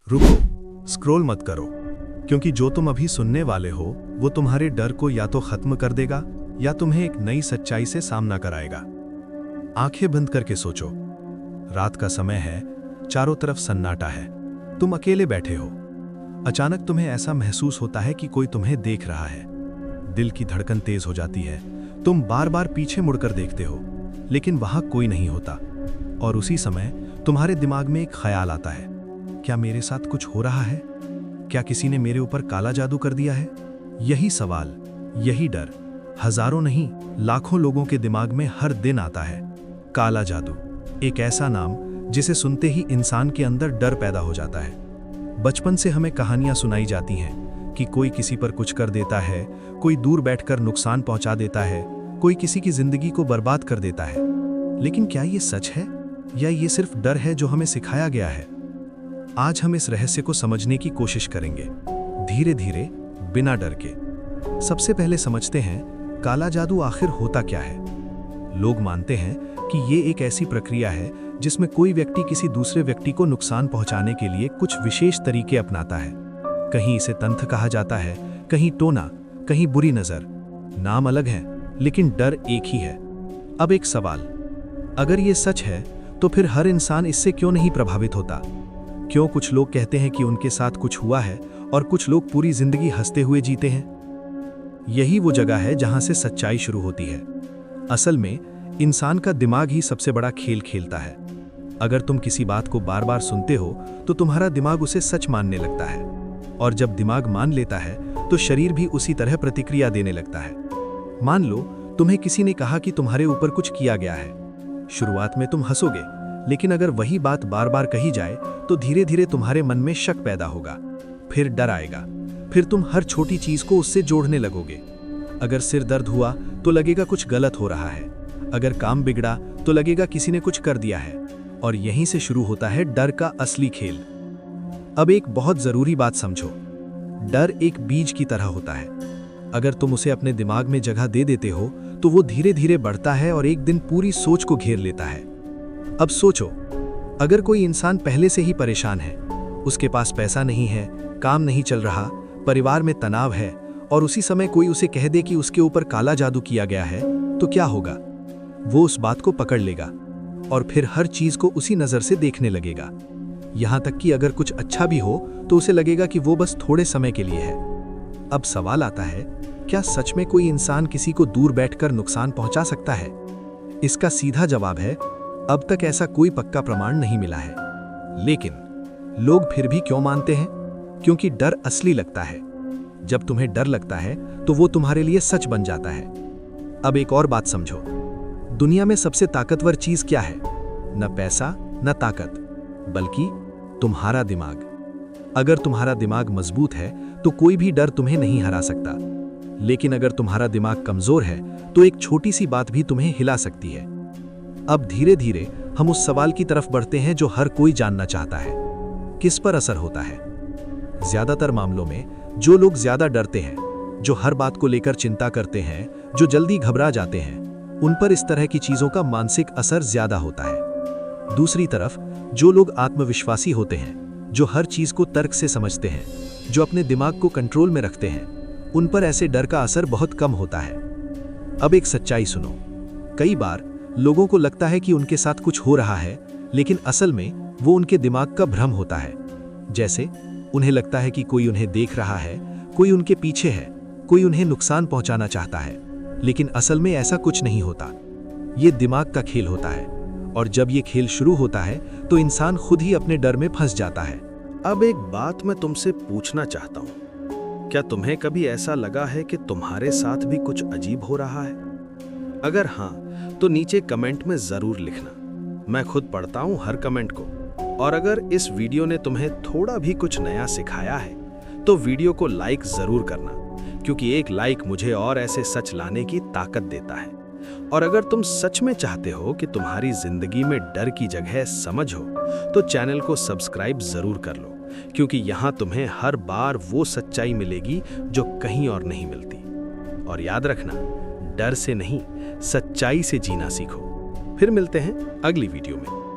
रुको, स्क्रॉल मत करो, क्योंकि जो तुम अभी सुनने वाले हो वो तुम्हारे डर को या तो खत्म कर देगा या तुम्हें एक नई सच्चाई से सामना कराएगा। आंखें बंद करके सोचो, रात का समय है, चारों तरफ सन्नाटा है, तुम अकेले बैठे हो। अचानक तुम्हें ऐसा महसूस होता है कि कोई तुम्हें देख रहा है। दिल की धड़कन तेज हो जाती है, तुम बार बार पीछे मुड़कर देखते हो, लेकिन वहां कोई नहीं होता। और उसी समय तुम्हारे दिमाग में एक ख्याल आता है, क्या मेरे साथ कुछ हो रहा है? क्या किसी ने मेरे ऊपर काला जादू कर दिया है? यही सवाल, यही डर हजारों नहीं लाखों लोगों के दिमाग में हर दिन आता है। काला जादू, एक ऐसा नाम जिसे सुनते ही इंसान के अंदर डर पैदा हो जाता है। बचपन से हमें कहानियां सुनाई जाती हैं कि कोई किसी पर कुछ कर देता है, कोई दूर बैठकर नुकसान पहुंचा देता है, कोई किसी की जिंदगी को बर्बाद कर देता है। लेकिन क्या ये सच है या ये सिर्फ डर है जो हमें सिखाया गया है? आज हम इस रहस्य को समझने की कोशिश करेंगे, धीरे धीरे, बिना डर के। सबसे पहले समझते हैं, काला जादू आखिर होता क्या है। लोग मानते हैं कि ये एक ऐसी प्रक्रिया है जिसमें कोई व्यक्ति किसी दूसरे व्यक्ति को नुकसान पहुंचाने के लिए कुछ विशेष तरीके अपनाता है। कहीं इसे तंत्र कहा जाता है, कहीं टोना, कहीं बुरी नजर। नाम अलग है, लेकिन डर एक ही है। अब एक सवाल, अगर ये सच है तो फिर हर इंसान इससे क्यों नहीं प्रभावित होता? क्यों कुछ लोग कहते हैं कि उनके साथ कुछ हुआ है और कुछ लोग पूरी जिंदगी हंसते हुए जीते हैं? यही वो जगह है जहां से सच्चाई शुरू होती है। असल में इंसान का दिमाग ही सबसे बड़ा खेल खेलता है। अगर तुम किसी बात को बार बार सुनते हो तो तुम्हारा दिमाग उसे सच मानने लगता है, और जब दिमाग मान लेता है तो शरीर भी उसी तरह प्रतिक्रिया देने लगता है। मान लो तुम्हें किसी ने कहा कि तुम्हारे ऊपर कुछ किया गया है। शुरुआत में तुम हंसोगे, लेकिन अगर वही बात बार बार कही जाए तो धीरे धीरे तुम्हारे मन में शक पैदा होगा, फिर डर आएगा, फिर तुम हर छोटी चीज को उससे जोड़ने लगोगे। अगर सिर दर्द हुआ तो लगेगा कुछ गलत हो रहा है, अगर काम बिगड़ा तो लगेगा किसी ने कुछ कर दिया है, और यहीं से शुरू होता है डर का असली खेल। अब एक बहुत जरूरी बात समझो, डर एक बीज की तरह होता है। अगर तुम उसे अपने दिमाग में जगह दे देते हो तो वो धीरे धीरे बढ़ता है और एक दिन पूरी सोच को घेर लेता है। अब सोचो, अगर कोई इंसान पहले से ही परेशान है, उसके पास पैसा नहीं है, काम नहीं चल रहा, परिवार में तनाव है, और उसी समय कोई उसे कह दे कि उसके ऊपर काला जादू किया गया है, तो क्या होगा? वो उस बात को पकड़ लेगा और फिर हर चीज को उसी नजर से देखने लगेगा। यहां तक कि अगर कुछ अच्छा भी हो तो उसे लगेगा कि वो बस थोड़े समय के लिए है। अब सवाल आता है, क्या सच में कोई इंसान किसी को दूर बैठकर नुकसान पहुंचा सकता है? इसका सीधा जवाब है, अब तक ऐसा कोई पक्का प्रमाण नहीं मिला है। लेकिन लोग फिर भी क्यों मानते हैं? क्योंकि डर असली लगता है। जब तुम्हें डर लगता है तो वो तुम्हारे लिए सच बन जाता है। अब एक और बात समझो, दुनिया में सबसे ताकतवर चीज क्या है? न पैसा, न ताकत, बल्कि तुम्हारा दिमाग। अगर तुम्हारा दिमाग मजबूत है तो कोई भी डर तुम्हें नहीं हरा सकता। लेकिन अगर तुम्हारा दिमाग कमजोर है तो एक छोटी सी बात भी तुम्हें हिला सकती है। अब धीरे धीरे हम उस सवाल की तरफ बढ़ते हैं जो हर कोई जानना चाहता है, किस पर असर होता है? ज्यादातर मामलों में जो लोग ज्यादा डरते हैं, जो हर बात को लेकर चिंता करते हैं, जो जल्दी घबरा जाते हैं, उन पर इस तरह की चीजों का मानसिक असर ज्यादा होता है। दूसरी तरफ जो लोग आत्मविश्वासी होते हैं, जो हर चीज को तर्क से समझते हैं, जो अपने दिमाग को कंट्रोल में रखते हैं, उन पर ऐसे डर का असर बहुत कम होता है। अब एक सच्चाई सुनो, कई बार लोगों को लगता है कि उनके साथ कुछ हो रहा है, लेकिन असल में वो उनके दिमाग का भ्रम होता है। जैसे उन्हें लगता है कि कोई उन्हें देख रहा है, कोई उनके पीछे है, कोई उन्हें नुकसान पहुंचाना चाहता है, लेकिन असल में ऐसा कुछ नहीं होता। ये दिमाग का खेल होता है, और जब ये खेल शुरू होता है तो इंसान खुद ही अपने डर में फंस जाता है। अब एक बात मैं तुमसे पूछना चाहता हूँ, क्या तुम्हें कभी ऐसा लगा है कि तुम्हारे साथ भी कुछ अजीब हो रहा है? अगर हाँ, तो नीचे कमेंट में जरूर लिखना, मैं खुद पढ़ता हूँ हर कमेंट को। और अगर इस वीडियो ने तुम्हें थोड़ा भी कुछ नया सिखाया है तो वीडियो को लाइक जरूर करना, क्योंकि एक लाइक मुझे और ऐसे सच लाने की ताकत देता है। और अगर तुम सच में चाहते हो कि तुम्हारी जिंदगी में डर की जगह समझ हो, तो चैनल को सब्सक्राइब जरूर कर लो, क्योंकि यहाँ तुम्हें हर बार वो सच्चाई मिलेगी जो कहीं और नहीं मिलती। और याद रखना, डर से नहीं, सच्चाई से जीना सीखो। फिर मिलते हैं अगली वीडियो में।